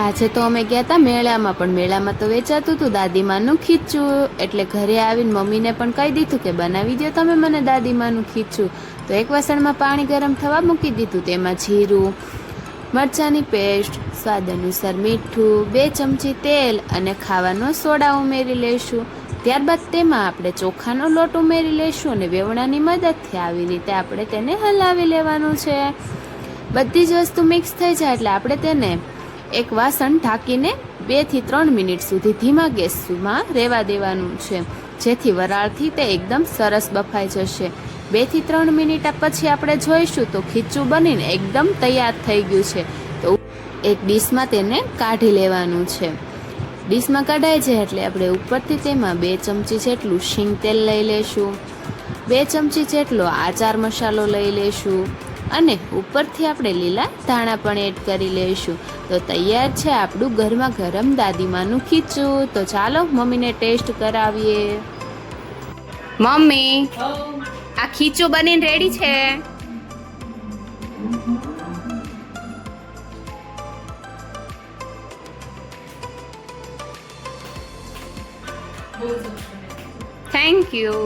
આજે તો અમે ગયા હતા મેળામાં, પણ મેળામાં તો વેચાતું હતું દાદીમાનું ખીચું, એટલે ઘરે આવીને મમ્મીને પણ કહી દીધું કે બનાવી દો તમે મને દાદીમાનું ખીચું. તો એક વાસણમાં પાણી ગરમ થવા મૂકી દીધું, તેમાં જીરું, મરચાંની પેસ્ટ, સ્વાદ અનુસાર મીઠું, 2 ચમચી તેલ અને ખાવાનો સોડા ઉમેરી લઈશું. ત્યારબાદ તેમાં આપણે ચોખાનો લોટ ઉમેરી લઈશું અને વેવણાની મદદથી આવી રીતે આપણે તેને હલાવી લેવાનું છે. બધી જ વસ્તુ મિક્સ થઈ જાય એટલે આપણે તેને એક વાસણ ઢાંકીને 2 થી 3 મિનિટ સુધી ધીમા ગેસમાં રહેવા દેવાનું છે, જેથી વરાળથી તે એકદમ સરસ બફાઈ જશે. 2 થી 3 મિનિટ પછી આપણે જોઈશું તો ખીચું બનીને એકદમ તૈયાર થઈ ગયું છે. તો એક ડીશમાં તેને કાઢી લેવાનું છે. ડીશમાં કઢાય છે એટલે આપણે ઉપરથી તેમાં 2 ચમચી જેટલું શીંગ તેલ લઈ લેશું, 2 ચમચી જેટલો આચાર મસાલો લઈ લેશું અને ઉપરથી આપણે લીલા ધાણા પણ એડ કરી લઈશું. તો તૈયાર છે આપણું ગરમા ગરમ દાદીમાનું ખીચું. તો ચાલો મમ્મીને ટેસ્ટ કરાવીએ. મમ્મી, આ ખીચું બનીને રેડી છે. Thank you.